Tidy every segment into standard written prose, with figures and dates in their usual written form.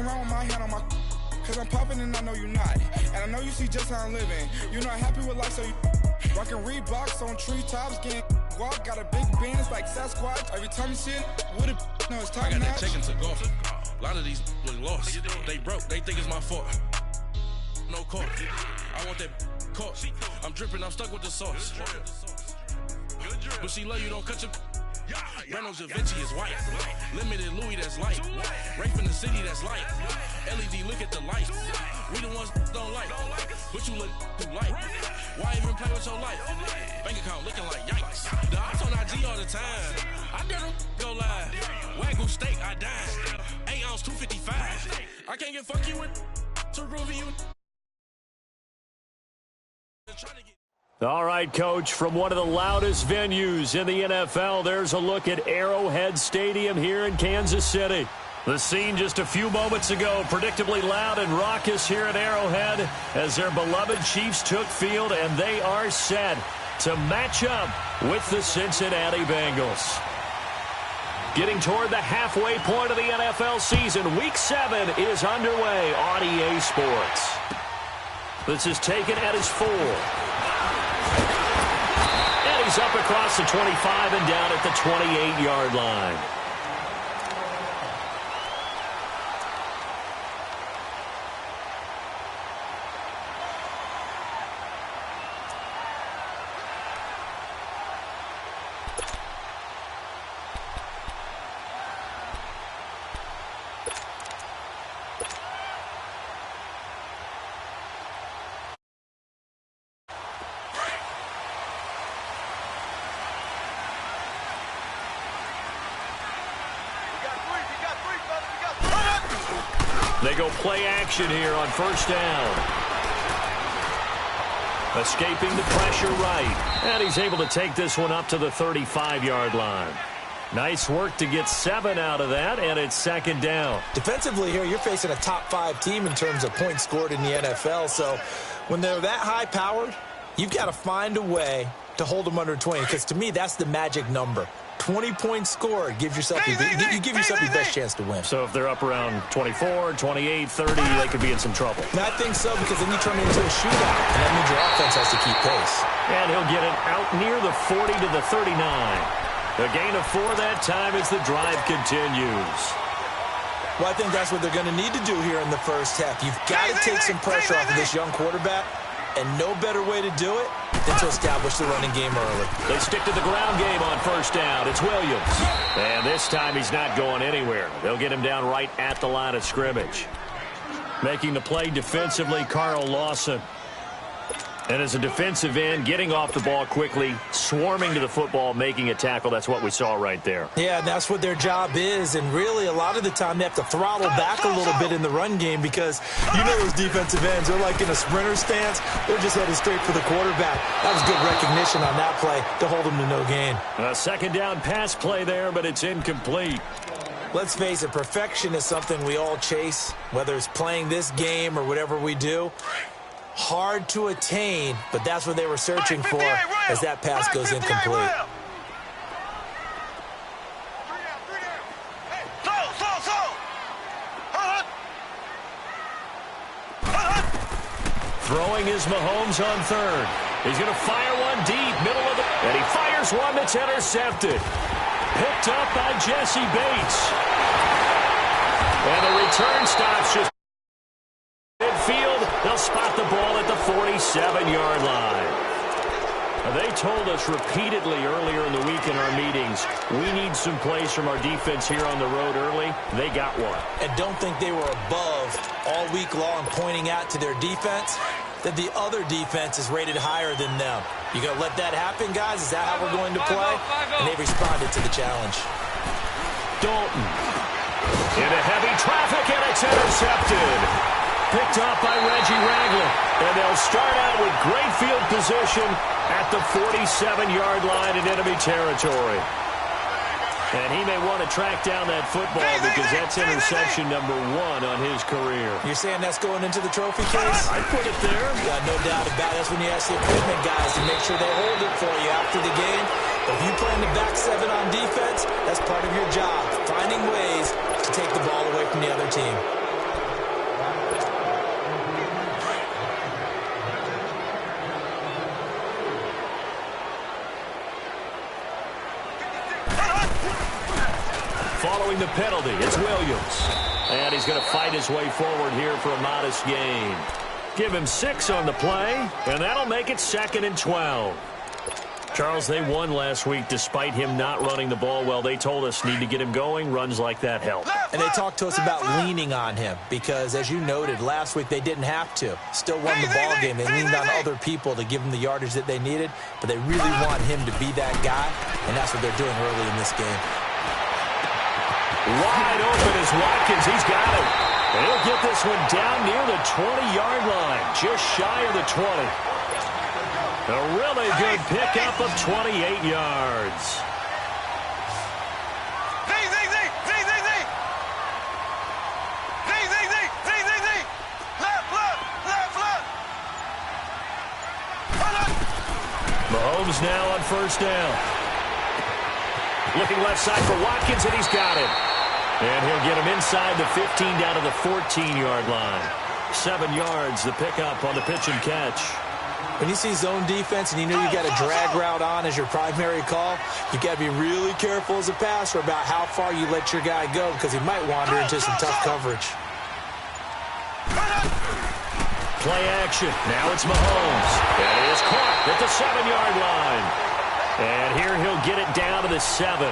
walking around with my hand on my cause I'm popping and I know you're not. And I know you see just how I'm living. You're not happy with life, so you rocking Reeboks on treetops, getting walk, got a big Benz like Sasquatch. Every time you see it, with it, no, it's top I got notch. that check into golf. A lot of these was lost. They broke, they think it's my fault. No court. I want that court. I'm dripping, I'm stuck with the sauce. But she love you, don't cut your. Brano Da Vinci is white. Limited Louis, that's light. Rape in the city, that's light. LED, look at the lights. We the ones don't like. But you look too light. Why even play with your life? Bank account looking like yikes. The ops on IG all the time. I dare them go live. Wagyu steak, I dine. 8 ounce, 255. I can't get fuck you with too groovy you. All right, Coach, from one of the loudest venues in the NFL, there's a look at Arrowhead Stadium here in Kansas City. The scene just a few moments ago, predictably loud and raucous here at Arrowhead as their beloved Chiefs took field, and they are set to match up with the Cincinnati Bengals. Getting toward the halfway point of the NFL season, Week 7 is underway on EA Sports. This is taken at his 4. And he's up across the 25 and down at the 28-yard line. They go play action here on first down. Escaping the pressure right. And he's able to take this one up to the 35-yard line. Nice work to get 7 out of that, and it's second down. Defensively here, you're facing a top-5 team in terms of points scored in the NFL. So when they're that high-powered, you've got to find a way to hold them under 20. Because to me, that's the magic number. 20 points scored gives yourself you give yourself your best chance to win. So if they're up around 24, 28, 30, they could be in some trouble. And I think so, because then you turn it into a shootout, and that means your offense has to keep pace. And he'll get it out near the 40 to the 39. A gain of 4 that time as the drive continues. Well, I think that's what they're going to need to do here in the first half. You've got to take some pressure off of this young quarterback, and no better way to do it than to establish the running game early. They stick to the ground game on first down. It's Williams. And this time he's not going anywhere. They'll get him down right at the line of scrimmage. Making the play defensively, Carl Lawson. And as a defensive end, getting off the ball quickly, swarming to the football, making a tackle. That's what we saw right there. Yeah, and that's what their job is. And really, a lot of the time, they have to throttle back a little bit in the run game because you know those defensive ends, they're like in a sprinter stance. They're just headed straight for the quarterback. That was good recognition on that play to hold them to no gain. A second down pass play there, but it's incomplete. Let's face it, perfection is something we all chase, whether it's playing this game or whatever we do. Hard to attain, but that's what they were searching for as that pass goes incomplete. Throwing is Mahomes on third. He's going to fire one deep, middle of the... And he fires one that's intercepted. Picked up by Jesse Bates. And the return stops just midfield. They'll spot the ball at the 47-yard line. They told us repeatedly earlier in the week in our meetings, we need some plays from our defense here on the road early. They got one. And don't think they were above all week long pointing out to their defense that the other defense is rated higher than them. You going to let that happen, guys? Is that how we're going to play? And they responded to the challenge. Dalton into heavy traffic, and it's intercepted. Picked off by Reggie Ragland. And they'll start out with great field position at the 47-yard line in enemy territory. And he may want to track down that football because that's interception number 1 on his career. You're saying that's going into the trophy case? I put it there. Yeah, no doubt about it. That's when you ask the equipment guys to make sure they hold it for you after the game. But if you play in the back 7 on defense, that's part of your job, finding ways to take the ball away from the other team. following the penalty. It's Williams. And he's going to fight his way forward here for a modest gain. Give him 6 on the play, and that'll make it 2nd and 12. Charles, they won last week despite him not running the ball well. They told us need to get him going. Runs like that help. And they talked to us about leaning on him because, as you noted, last week they didn't have to. Still won the ball game. They leaned on other people to give them the yardage that they needed, but they really want him to be that guy, and that's what they're doing early in this game. Wide open is Watkins. He's got it. And he'll get this one down near the 20-yard line, just shy of the 20. A really good pickup of 28 yards. Mahomes now on first down. Looking left side for Watkins, and he's got it. And he'll get him inside the 15 down to the 14-yard line. 7 yards, the pickup on the pitch and catch. When you see zone defense and you know you got a drag route on as your primary call, you got to be really careful as a passer about how far you let your guy go because he might wander into some tough coverage. Play action. Now it's Mahomes. And he is caught at the 7-yard line. And here he'll get it down to the 7.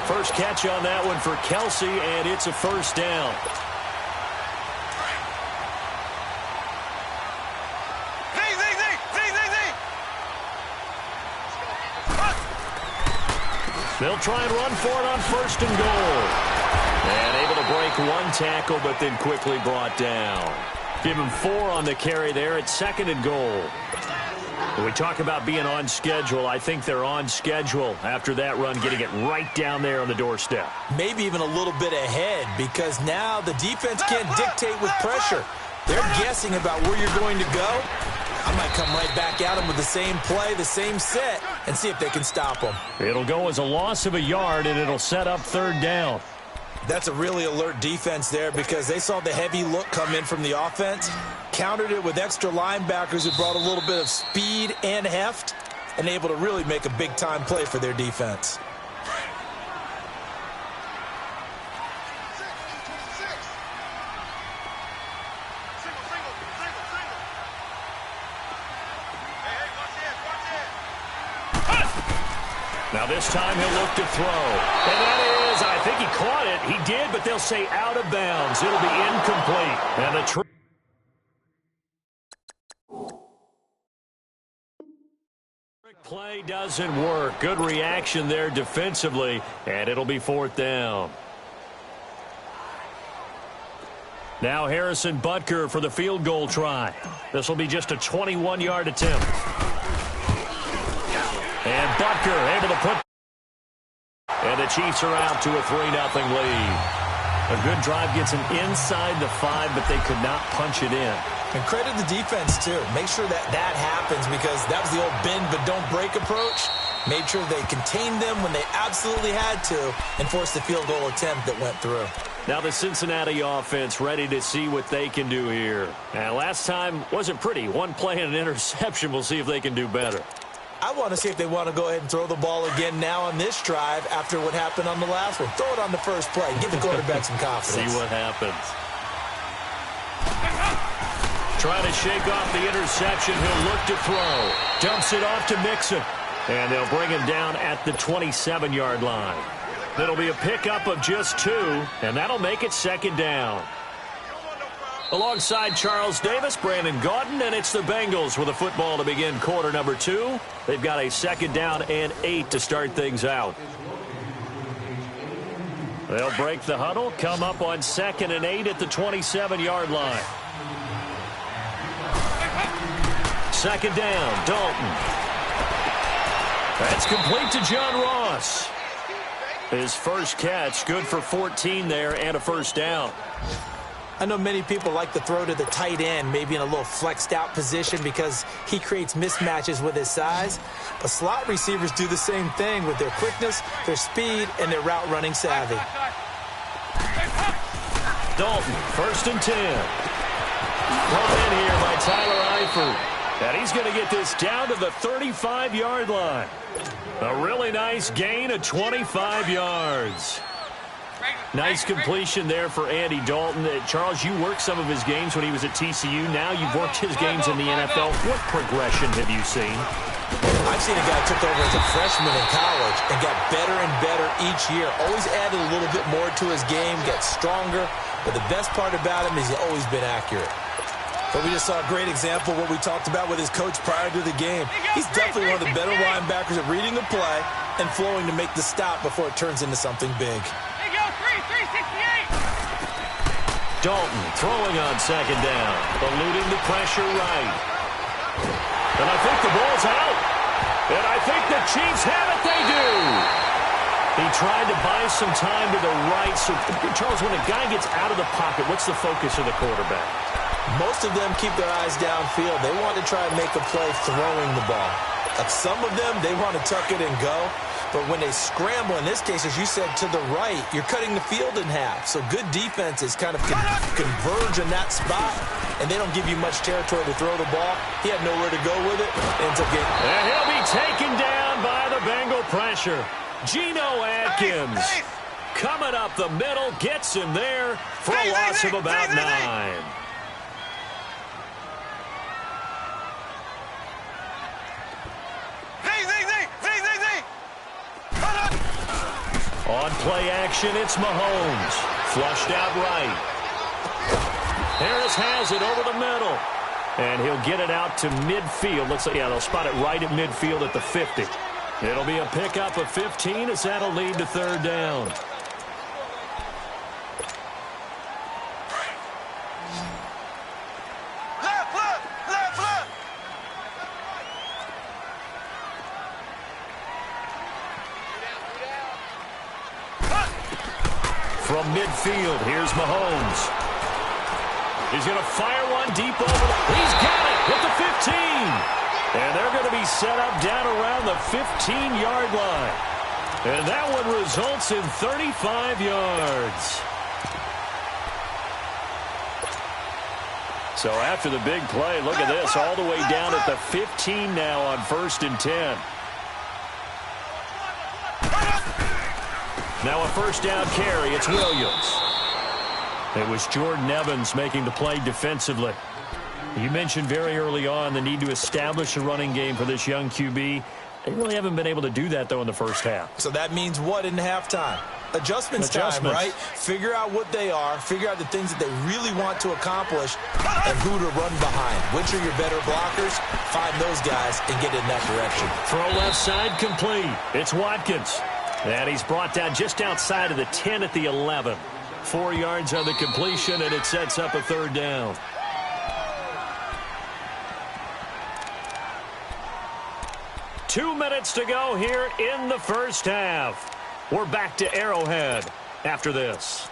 First catch on that one for Kelsey, and it's a first down. They'll try and run for it on first and goal. And able to break one tackle, but then quickly brought down. Give him 4 on the carry there at 2nd and goal. When we talk about being on schedule, I think they're on schedule after that run, getting it right down there on the doorstep. Maybe even a little bit ahead because now the defense can't dictate with pressure. They're guessing about where you're going to go. I might come right back at them with the same play, the same set, and see if they can stop them. It'll go as a loss of a yard, and it'll set up 3rd down. That's a really alert defense there because they saw the heavy look come in from the offense, countered it with extra linebackers who brought a little bit of speed and heft, and able to really make a big-time play for their defense. Now this time he'll look to throw. And that is, I think he caught it. He did, but they'll say out of bounds. It'll be incomplete. And the play doesn't work. Good reaction there defensively, and it'll be 4th down. Now Harrison Butker for the field goal try. This will be just a 21-yard attempt. And Butker able to put... And the Chiefs are out to a 3-0 lead. A good drive gets them inside the 5, but they could not punch it in. And credit the defense, too. Make sure that happens because that was the old bend but don't break approach. Made sure they contained them when they absolutely had to and forced the field goal attempt that went through. Now the Cincinnati offense ready to see what they can do here. And last time wasn't pretty. One play and an interception. We'll see if they can do better. I want to see if they want to go ahead and throw the ball again now on this drive after what happened on the last one. Throw it on the first play. Give the quarterback some confidence. See what happens. Trying to shake off the interception. He'll look to throw. Dumps it off to Mixon. And they'll bring him down at the 27-yard line. It'll be a pickup of just 2, and that'll make it 2nd down. Alongside Charles Davis, Brandon Gaudin, and it's the Bengals with a football to begin quarter number 2. They've got a 2nd down and 8 to start things out. They'll break the huddle, come up on 2nd and 8 at the 27-yard line. 2nd down, Dalton. That's complete to John Ross. His first catch, good for 14 there and a first down. I know many people like to throw to the tight end, maybe in a little flexed out position because he creates mismatches with his size. But slot receivers do the same thing with their quickness, their speed, and their route running savvy. Dalton, 1st and 10. Brought in here by Tyler Eifert. And he's going to get this down to the 35-yard line. A really nice gain of 25 yards. Nice completion there for Andy Dalton. Charles, you worked some of his games when he was at TCU. Now you've worked his games in the NFL. What progression have you seen? I've seen a guy took over as a freshman in college and got better and better each year. Always added a little bit more to his game, got stronger. But the best part about him is he's always been accurate. But we just saw a great example of what we talked about with his coach prior to the game. He's definitely one of the better linebackers at reading the play and flowing to make the stop before it turns into something big. Dalton throwing on second down, eluding the pressure right. And I think the ball's out. And I think the Chiefs have it. They do. He tried to buy some time to the right. So, Charles, when a guy gets out of the pocket, what's the focus of the quarterback? Most of them keep their eyes downfield. They want to try and make a play throwing the ball. Like some of them, they want to tuck it and go. But when they scramble, in this case, as you said, to the right, you're cutting the field in half. So good defenses kind of converge in that spot, and they don't give you much territory to throw the ball. He had nowhere to go with it. Ends up getting... And he'll be taken down by the Bengal pressure. Geno Atkins coming up the middle, gets him there for a loss of about 9. On play action, it's Mahomes. Flushed out right. Harris has it over the middle. And he'll get it out to midfield. Looks like, yeah, they'll spot it right at midfield at the 50. It'll be a pickup of 15 as that'll lead to third down. From midfield, here's Mahomes. He's going to fire one deep over. He's got it with the 15. And they're going to be set up down around the 15-yard line. And that one results in 35 yards. So after the big play, look at this, all the way down at the 15 now on 1st and 10. Now a first down carry. It's Williams. It was Jordan Evans making the play defensively. You mentioned very early on the need to establish a running game for this young QB. They really haven't been able to do that, though, in the first half. So that means what in halftime? Adjustments time, right? Figure out what they are, figure out the things that they really want to accomplish, and who to run behind. Which are your better blockers? Find those guys and get in that direction. Throw left side complete. It's Watkins. And he's brought down just outside of the 10 at the 11. 4 yards on the completion, and it sets up a third down. Two minutes to go here in the first half. We're back to Arrowhead after this.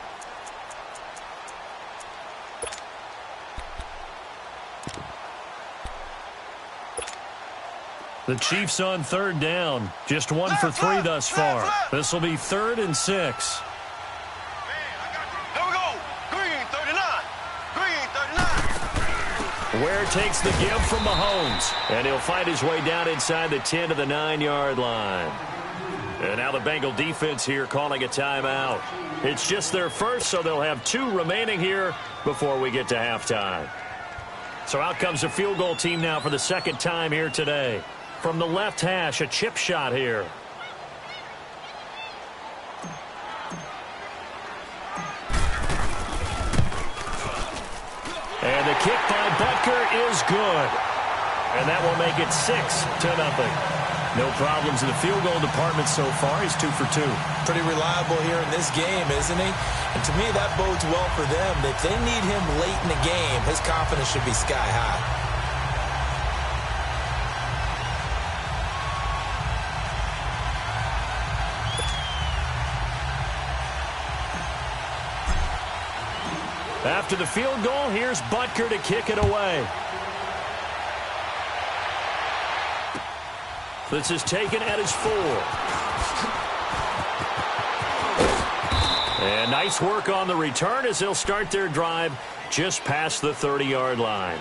The Chiefs on third down. Just 1 for 3 thus far. This will be 3rd and 6. Here we go. Green 39. Green 39. Ware takes the give from Mahomes. And he'll find his way down inside the 10 to the 9-yard line. And now the Bengal defense here calling a timeout. It's just their first, so they'll have 2 remaining here before we get to halftime. So out comes the field goal team now for the second time here today. From the left hash, a chip shot here. And the kick by Butker is good. And that will make it 6-0. No problems in the field goal department so far. He's 2 for 2. Pretty reliable here in this game, isn't he? And to me, that bodes well for them. If they need him late in the game, his confidence should be sky high. After the field goal, here's Butker to kick it away. This is taken at his 4. And nice work on the return as they'll start their drive just past the 30-yard line.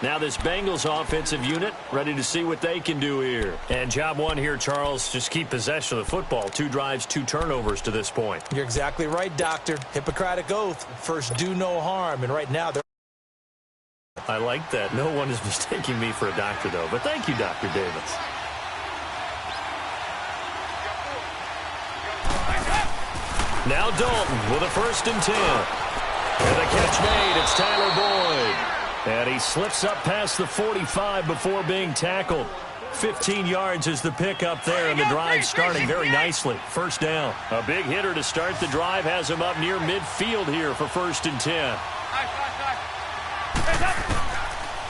Now this Bengals offensive unit ready to see what they can do here. And job one here, Charles, just keep possession of the football. 2 drives, 2 turnovers to this point. You're exactly right, Doctor. Hippocratic oath. First, do no harm. And right now, they're... I like that. No one is mistaking me for a doctor, though. But thank you, Dr. Davis. Now Dalton with a 1st and 10. And the catch made. It's Tyler Boyd. And he slips up past the 45 before being tackled. 15 yards is the pickup there, and the drive starting very nicely. 1st down. A big hitter to start the drive has him up near midfield here for 1st and 10.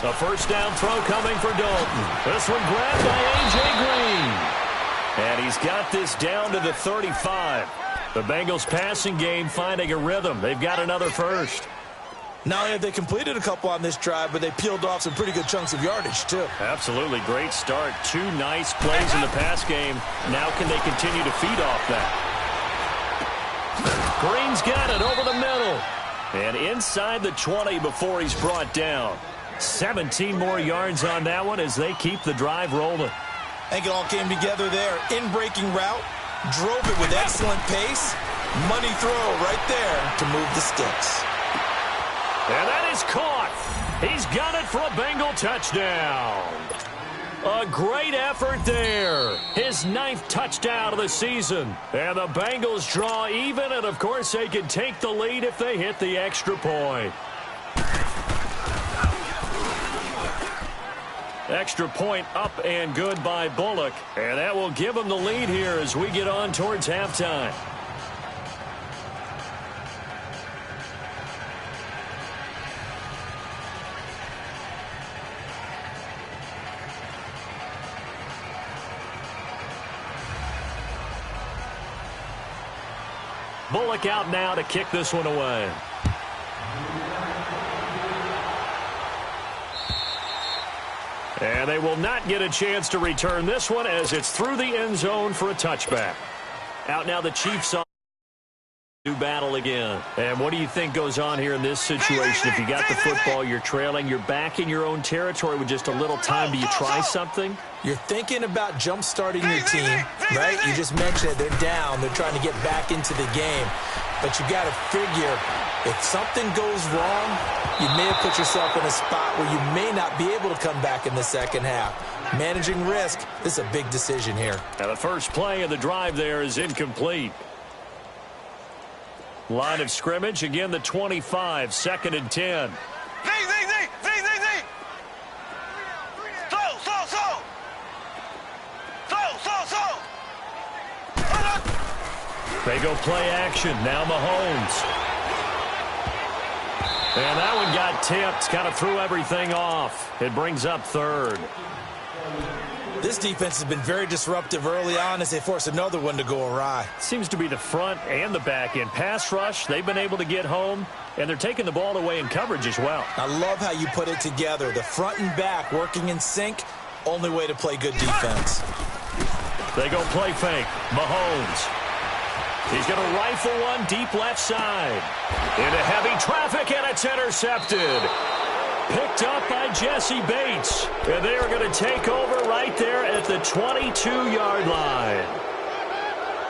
A 1st down throw coming for Dalton. This one grabbed by A.J. Green. And he's got this down to the 35. The Bengals passing game finding a rhythm. They've got another 1st. Not only have they completed a couple on this drive, but they peeled off some pretty good chunks of yardage, too. Absolutely. Great start. 2 nice plays in the pass game. Now can they continue to feed off that? Green's got it over the middle. And inside the 20 before he's brought down. 17 more yards on that one as they keep the drive rolling. I think it all came together there. In-breaking route. Drove it with excellent pace. Money throw right there to move the sticks. And that is caught. He's got it for a Bengal touchdown. A great effort there. His 9th touchdown of the season. And the Bengals draw even, and of course they can take the lead if they hit the extra point. Extra point up and good by Bullock. And that will give them the lead here as we get on towards halftime. Bullock out now to kick this one away. And they will not get a chance to return this one as it's through the end zone for a touchback. Out now the Chiefs on new battle again. And what do you think goes on here in this situation? If you got the football, you're trailing, you're back in your own territory with just a little time. Do you try something? You're thinking about jump-starting your team, right? You just mentioned it. They're down. They're trying to get back into the game. But you got to figure, if something goes wrong, you may have put yourself in a spot where you may not be able to come back in the second half. Managing risk, this is a big decision here. Now the first play of the drive there is incomplete. Line of scrimmage, again the 25, 2nd and 10. They go play action. Now Mahomes. And that one got tipped. Kind of threw everything off. It brings up 3rd. This defense has been very disruptive early on as they force another one to go awry. Seems to be the front and the back end. Pass rush, they've been able to get home, and they're taking the ball away in coverage as well. I love how you put it together. The front and back working in sync, only way to play good defense. They go play fake. Mahomes. He's going to rifle one deep left side. Into heavy traffic, and it's intercepted. Picked up by Jesse Bates. And they are going to take over right there at the 22-yard line.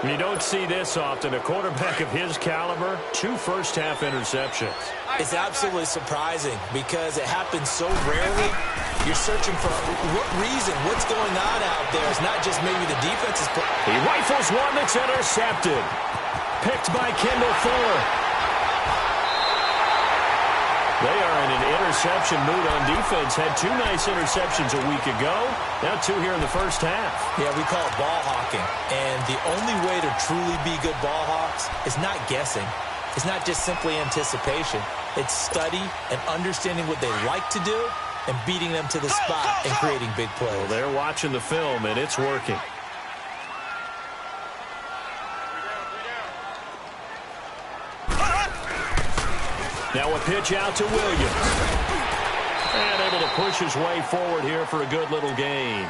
You don't see this often. A quarterback of his caliber, 2 first-half interceptions. It's absolutely surprising because it happens so rarely. You're searching for what reason, what's going on out there. It's not just maybe the defense is... He rifles one that's intercepted. Picked by Kendall Fuller. They are in an interception mood on defense. Had 2 nice interceptions a week ago. Now 2 here in the first half. Yeah, we call it ball hawking. And the only way to truly be good ball hawks is not guessing. It's not just simply anticipation. It's study and understanding what they like to do and beating them to the spot and creating big plays. Well, they're watching the film, and it's working. Now a pitch out to Williams. And able to push his way forward here for a good little gain.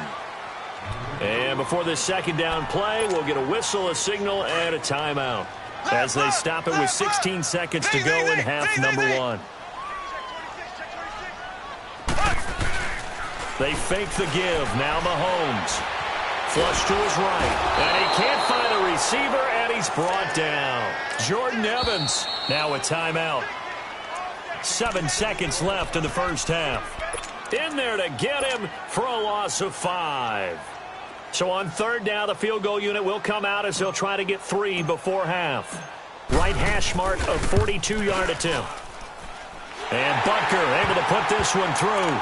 And before this second down play, we'll get a whistle, a signal, and a timeout as they stop it with 16 seconds to go in half number 1. They fake the give. Now Mahomes. Flush to his right. And he can't find a receiver, and he's brought down. Jordan Evans now a timeout. 7 seconds left in the first half. In there to get him for a loss of 5. So on third down, the field goal unit will come out as they'll try to get 3 before half. Right hash mark of 42-yard attempt. And Butker able to put this one through.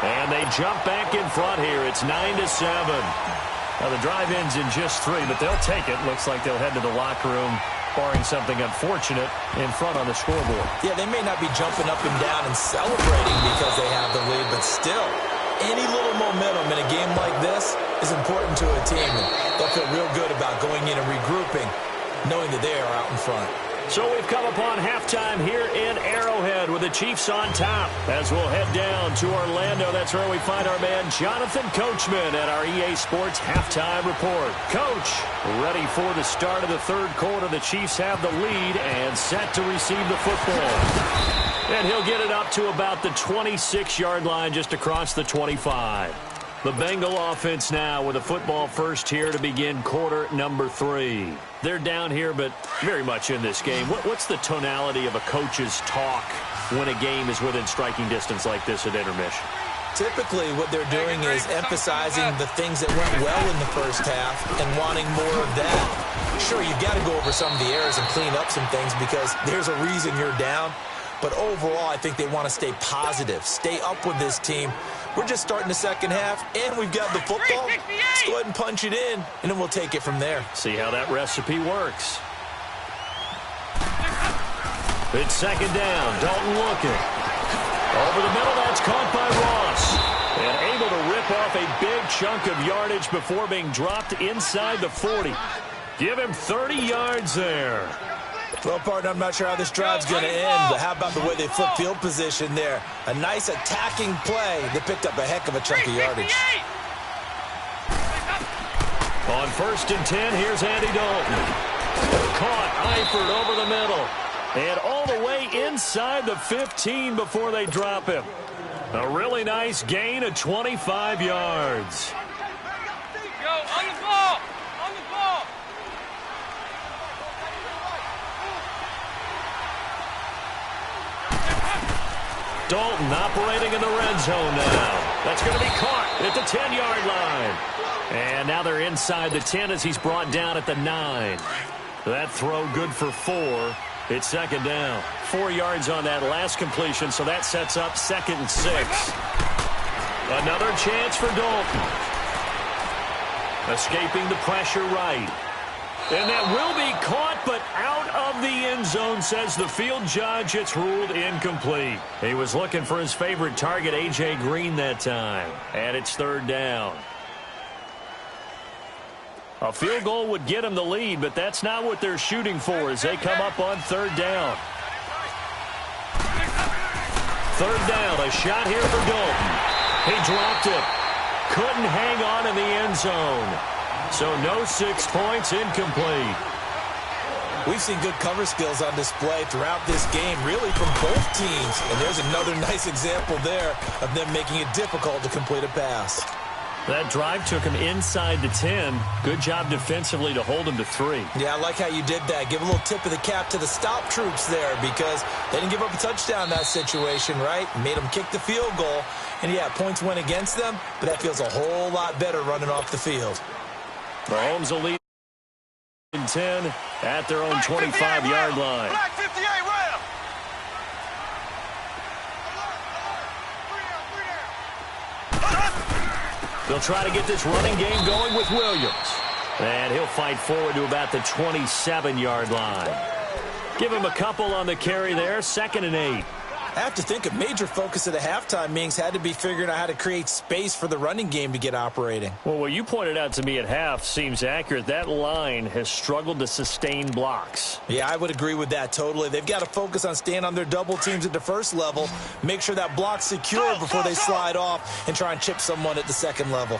And they jump back in front here. It's 9-7. Now the drive ends in just 3, but they'll take it. Looks like they'll head to the locker room, barring something unfortunate, in front on the scoreboard. Yeah, they may not be jumping up and down and celebrating because they have the lead, but still, any little momentum in a game like this is important to a team. And they'll feel real good about going in and regrouping, knowing that they are out in front. So we've come upon halftime here in Arrowhead with the Chiefs on top. As we'll head down to Orlando, that's where we find our man Jonathan Coachman at our EA Sports Halftime Report. Coach, ready for the start of the third quarter. The Chiefs have the lead and set to receive the football. And he'll get it up to about the 26-yard line just across the 25. The Bengal offense now with a football first here to begin quarter number 3. They're down here, but very much in this game. What's the tonality of a coach's talk when a game is within striking distance like this at intermission? Typically, what they're doing is emphasizing the things that went well in the first half and wanting more of that. Sure, you've got to go over some of the errors and clean up some things because there's a reason you're down. But overall, I think they want to stay positive, stay up with this team. We're just starting the second half, and we've got the football. Let's go ahead and punch it in, and then we'll take it from there. See how that recipe works. It's second down. Dalton looking. Over the middle, that's caught by Ross. And able to rip off a big chunk of yardage before being dropped inside the 40. Give him 30 yards there. Well, partner, I'm not sure how this drive's going to end, but how about the way they flip field position there? A nice attacking play that picked up a heck of a chunk of yardage. On 1st and 10, here's Andy Dalton. Caught, Eifert over the middle. And all the way inside the 15 before they drop him. A really nice gain of 25 yards. Go, on the ball! On the ball! Dalton operating in the red zone now. That's going to be caught at the 10-yard line. And now they're inside the 10 as he's brought down at the 9. That throw good for 4. It's second down. 4 yards on that last completion, so that sets up 2nd and 6. Another chance for Dalton. Escaping the pressure right. And that will be caught, but out of the end zone, says the field judge. It's ruled incomplete. He was looking for his favorite target, A.J. Green, that time. And it's third down. A field goal would get him the lead, but that's not what they're shooting for as they come up on third down. Third down, a shot here for Dalton. He dropped it. Couldn't hang on in the end zone. So no 6 points, incomplete. We've seen good cover skills on display throughout this game, really from both teams. And there's another nice example there of them making it difficult to complete a pass. That drive took him inside the 10. Good job defensively to hold him to 3. Yeah, I like how you did that. Give a little tip of the cap to the stop troops there because they didn't give up a touchdown in that situation, right? Made them kick the field goal. And, yeah, points went against them, but that feels a whole lot better running off the field. Mahomes will lead in 10 at their own 25-yard line. Black 58, right up. They'll try to get this running game going with Williams. And he'll fight forward to about the 27-yard line. Give him a couple on the carry there, 2nd and 8. I have to think a major focus of the halftime meetings had to be figuring out how to create space for the running game to get operating. Well, what you pointed out to me at half seems accurate. That line has struggled to sustain blocks. Yeah, I would agree with that totally. They've got to focus on staying on their double teams at the first level, make sure that block's secure before they slide off and try and chip someone at the second level.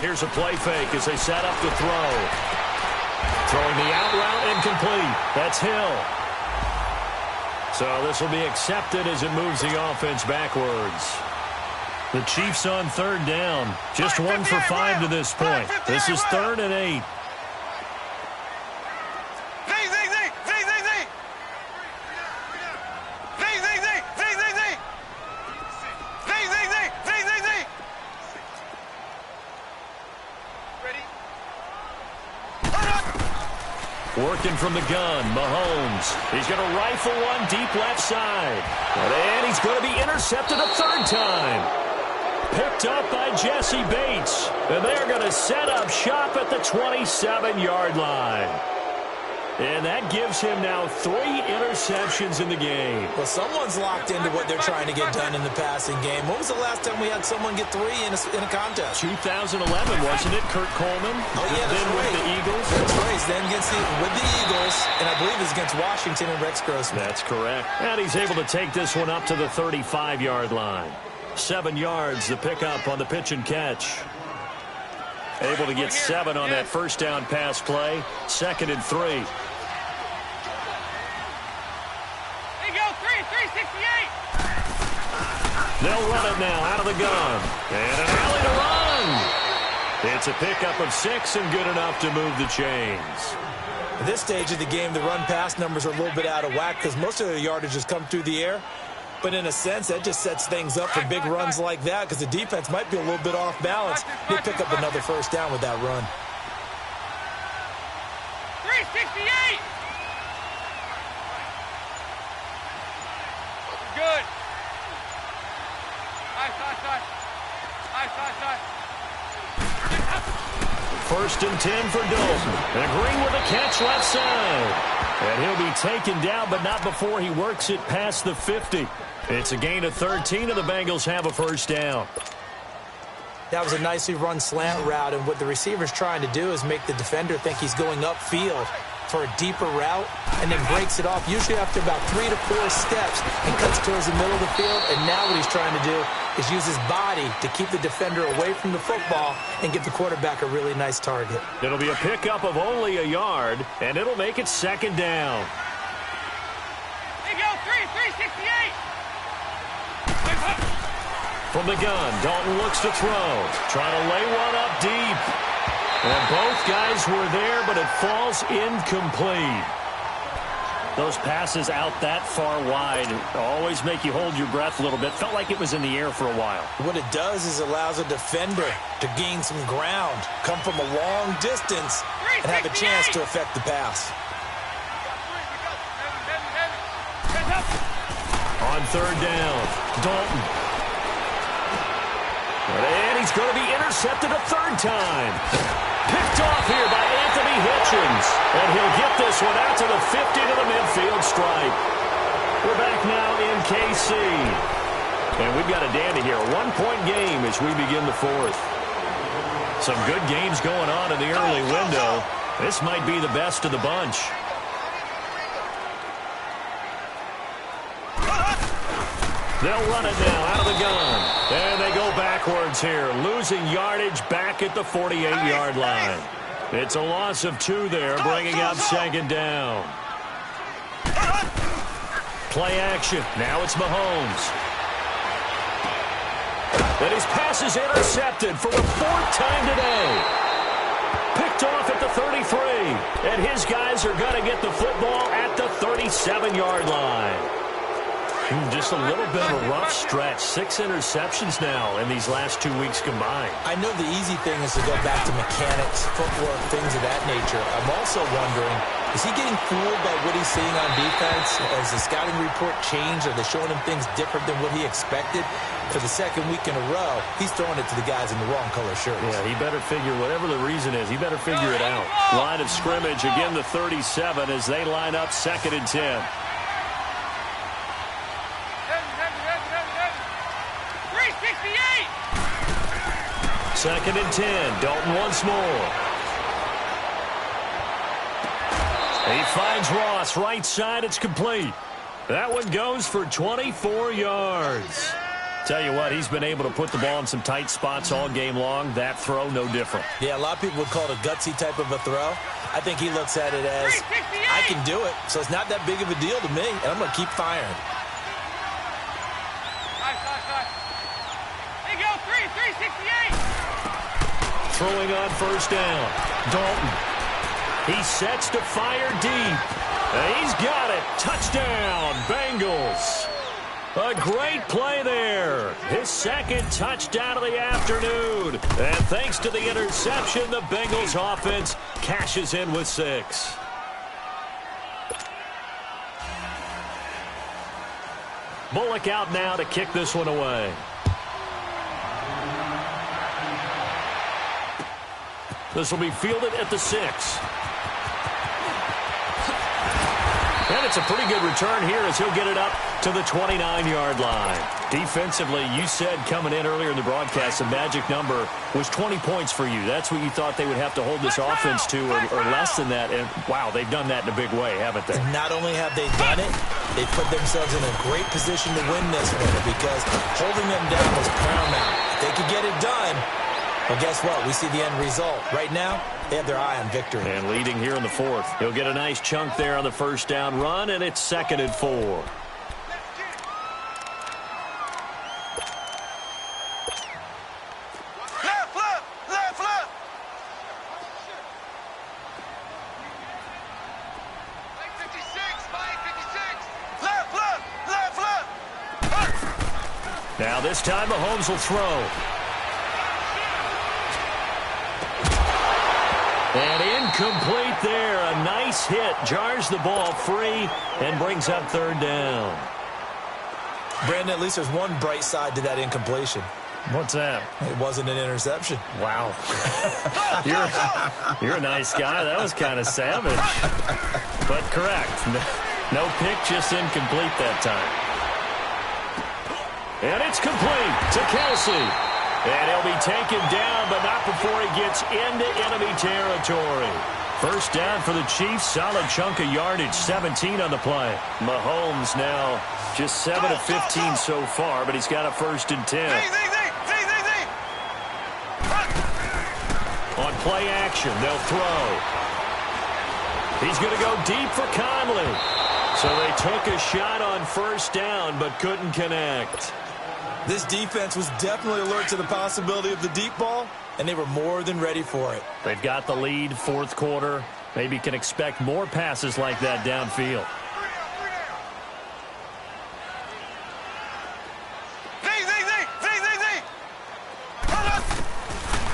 Here's a play fake as they set up the throw. Throwing the out route incomplete. That's Hill. So this will be accepted as it moves the offense backwards. The Chiefs on 3rd down. Just 1 for 5 to this point. This is 3rd and 8. Working from the gun, Mahomes. He's going to rifle one deep left side. And he's going to be intercepted a 3rd time. Picked up by Jesse Bates. And they're going to set up shop at the 27-yard line. And that gives him now 3 interceptions in the game. Well, someone's locked into what they're trying to get done in the passing game. When was the last time we had someone get 3 in a contest? 2011, wasn't it? Kurt Coleman? Oh, yeah, that's then right. With the Eagles? That's right. Then with the Eagles, and I believe it's against Washington and Rex Grossman. That's correct. And he's able to take this one up to the 35-yard line. 7 yards, the pickup on the pitch and catch. Able to get 7 on that first down pass play. 2nd and 3. They'll run it now out of the gun. And an alley to run. It's a pickup of 6 and good enough to move the chains. At this stage of the game, the run-pass numbers are a little bit out of whack because most of the yardage has come through the air. But in a sense, that just sets things up for big runs like that because the defense might be a little bit off balance. They pick up another first down with that run. 368! Good. First and 10 for Dalton. And Green with a catch left side. And he'll be taken down, but not before he works it past the 50. It's a gain of 13, and the Bengals have a first down. That was a nicely run slant route, and what the receiver's trying to do is make the defender think he's going upfield for a deeper route, and then breaks it off, usually after about 3 to 4 steps, and cuts towards the middle of the field. And now what he's trying to do is use his body to keep the defender away from the football and give the quarterback a really nice target. It'll be a pickup of only a yard, and it'll make it 2nd down. Here you go, 368! From the gun, Dalton looks to throw. Trying to lay one up deep. And both guys were there, but it falls incomplete. Those passes out that far wide always make you hold your breath a little bit. Felt like it was in the air for a while. What it does is allows a defender to gain some ground, come from a long distance, and have a chance to affect the pass. On 3rd down, Dalton. And he's going to be intercepted a 3rd time. Picked off here by Anthony Hitchens. And he'll get this one out to the 50 to the midfield stripe. We're back now in KC. And we've got a dandy here. A 1-point game as we begin the 4th. Some good games going on in the early window. This might be the best of the bunch. They'll run it now out of the gun. And they go backwards here, losing yardage back at the 48-yard line. It's a loss of 2 there, bringing up 2nd down. Play action. Now it's Mahomes. And his pass is intercepted for the 4th time today. Picked off at the 33. And his guys are going to get the football at the 37-yard line. Just a little bit of a rough stretch. 6 interceptions now in these last 2 weeks combined. I know the easy thing is to go back to mechanics, footwork, things of that nature. I'm also wondering, is he getting fooled by what he's seeing on defense? Has the scouting report changed? Are they showing him things different than what he expected? For the 2nd week in a row, he's throwing it to the guys in the wrong color shirts. Yeah, he better figure, whatever the reason is, he better figure it out. Line of scrimmage, again the 37 as they line up 2nd and 10. 2nd and 10. Dalton once more. He finds Ross right side. It's complete. That one goes for 24 yards. Tell you what, he's been able to put the ball in some tight spots all game long. That throw, no different. Yeah, a lot of people would call it a gutsy type of a throw. I think he looks at it as, I can do it, so it's not that big of a deal to me, and I'm going to keep firing. There you go, 368. Throwing on first down. Dalton. He sets to fire deep. And he's got it. Touchdown, Bengals. A great play there. His second touchdown of the afternoon. And thanks to the interception, the Bengals offense cashes in with 6. Bullock out now to kick this one away. This will be fielded at the 6. And it's a pretty good return here as he'll get it up to the 29-yard line. Defensively, you said coming in earlier in the broadcast, the magic number was 20 points for you. That's what you thought they would have to hold this offense to or less than that. And, wow, they've done that in a big way, haven't they? And not only have they done it, they put themselves in a great position to win this one because holding them down was paramount. If they could get it done, well, guess what? We see the end result. Right now, they have their eye on victory. And leading here in the 4th. He'll get a nice chunk there on the first down run, and it's 2nd and 4. Left. Now this time Mahomes will throw. And incomplete there. A nice hit. Jars the ball free and brings up 3rd down. Brandon, at least there's one bright side to that incompletion. What's that? It wasn't an interception. Wow. You're a nice guy. That was kind of savage. But correct. No pick, just incomplete that time. And it's complete to Kelsey. And he'll be taken down, but not before he gets into enemy territory. First down for the Chiefs. Solid chunk of yardage, 17 on the play. Mahomes now just 7 of 15 so far, but he's got a 1st and 10. On play action, they'll throw. He's going to go deep for Conley. So they took a shot on first down, but couldn't connect. This defense was definitely alert to the possibility of the deep ball, and they were more than ready for it. They've got the lead, 4th quarter. Maybe can expect more passes like that downfield.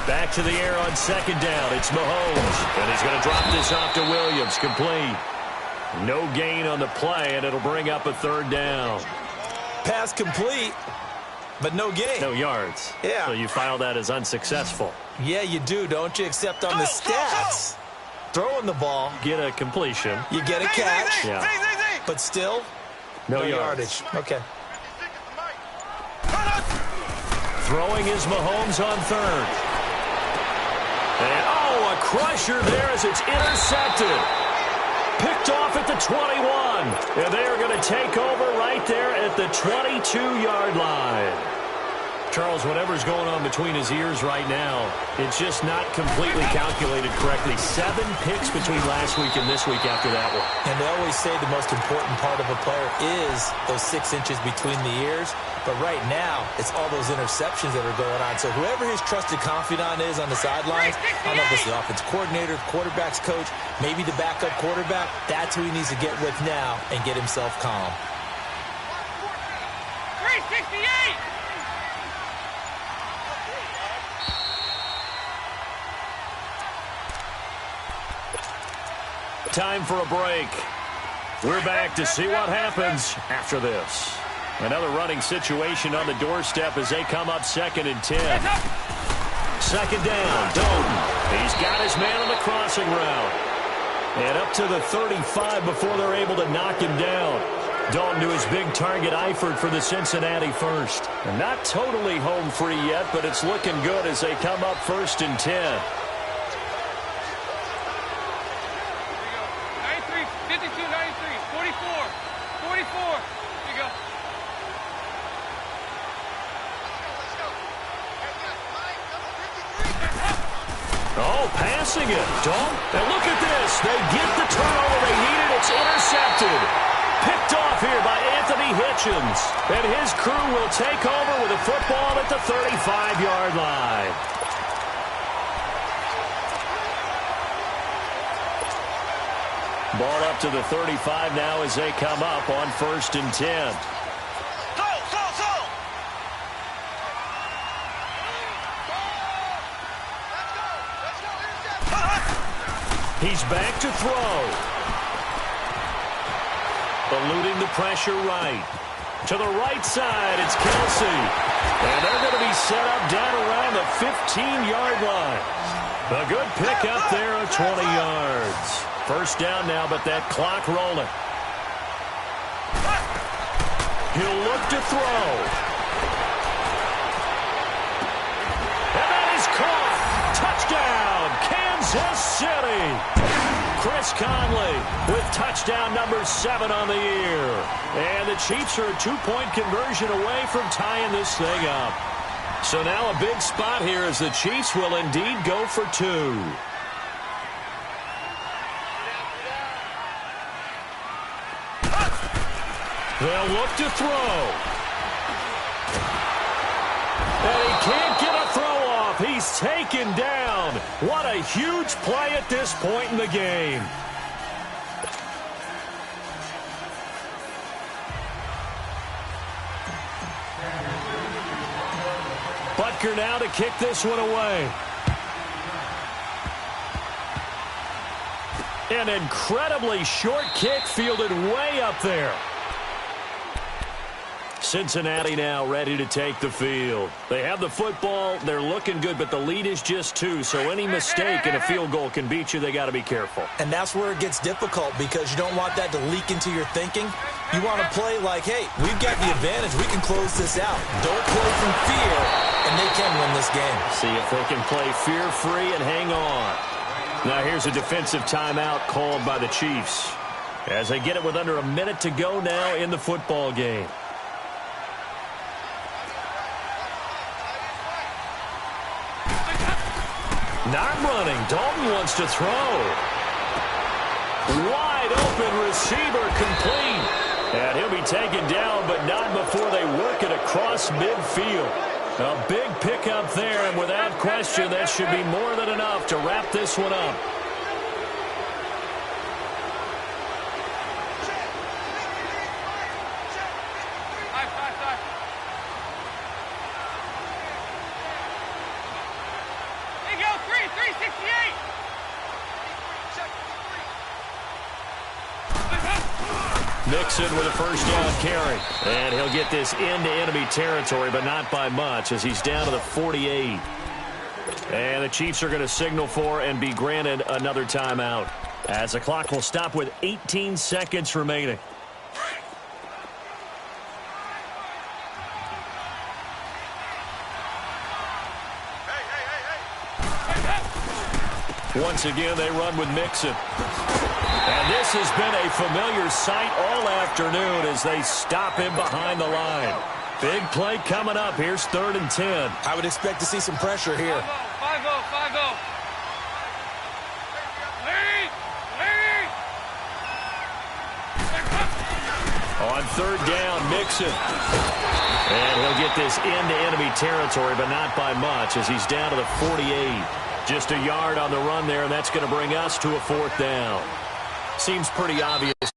Back to the air on 2nd down. It's Mahomes, and he's going to drop this off to Williams. Complete. No gain on the play, and it'll bring up a 3rd down. Pass complete. But no gain. No yards. Yeah. So you file that as unsuccessful. Yeah, you do, don't you? Except on the stats. Throwing the ball. Get a completion. You get a catch. Yeah. But still, no yardage. Okay. Throwing is Mahomes on 3rd. And, a crusher there as it's intercepted. Picked off at the 21. And they're going to take over right there at the 22-yard line. Charles, whatever's going on between his ears right now, it's just not completely calculated correctly. 7 picks between last week and this week after that one. And they always say the most important part of a player is those 6 inches between the ears. But right now, it's all those interceptions that are going on. So whoever his trusted confidant is on the sidelines, I don't know if it's the offense coordinator, quarterback's coach, maybe the backup quarterback, that's who he needs to get with now and get himself calm. 368! Time for a break. We're back to see what happens after this. Another running situation on the doorstep as they come up 2nd and 10. 2nd down, Dalton. He's got his man on the crossing route. And up to the 35 before they're able to knock him down. Dalton to his big target, Eifert for the Cincinnati first. And not totally home free yet, but it's looking good as they come up 1st and 10. 52, 93, 44. Here you go. passing it. Don't. And look at this. They get the turnover they needed. It's intercepted. Picked off here by Anthony Hitchens. And his crew will take over with a football at the 35-yard line. Ball up to the 35 now as they come up on 1st and 10. He's back to throw. Eluding the pressure right. To the right side, it's Kelsey. And they're going to be set up down around the 15-yard line. A good pickup there of 20 yards. First down now, but that clock rolling. He'll look to throw. And that is caught. Touchdown, Kansas City. Chris Conley with touchdown number 7 on the year. And the Chiefs are a 2-point conversion away from tying this thing up. So now a big spot here as the Chiefs will indeed go for 2. They'll look to throw. And he can't get a throw off. He's taken down. What a huge play at this point in the game. Butker now to kick this one away. An incredibly short kick fielded way up there. Cincinnati now ready to take the field. They have the football. They're looking good, but the lead is just 2, so any mistake in a field goal can beat you. They got to be careful. And that's where it gets difficult because you don't want that to leak into your thinking. You want to play like, hey, we've got the advantage. We can close this out. Don't play from fear, and they can win this game. See if they can play fear-free and hang on. Now here's a defensive timeout called by the Chiefs as they get it with under a minute to go now in the football game. Not running. Dalton wants to throw. Wide open receiver complete. And he'll be taken down, but not before they work it across midfield. A big pickup there, and without question, that should be more than enough to wrap this one up. Mixon with a first down carry. And he'll get this into enemy territory, but not by much as he's down to the 48. And the Chiefs are going to signal for and be granted another timeout as the clock will stop with 18 seconds remaining. Once again, they run with Mixon. And this has been a familiar sight all afternoon as they stop him behind the line. Big play coming up. Here's 3rd and 10. I would expect to see some pressure here. 5-0. Lead. On 3rd down, Mixon. And he'll get this into enemy territory, but not by much as he's down to the 48. Just a yard on the run there, and that's going to bring us to a 4th down. Seems pretty obvious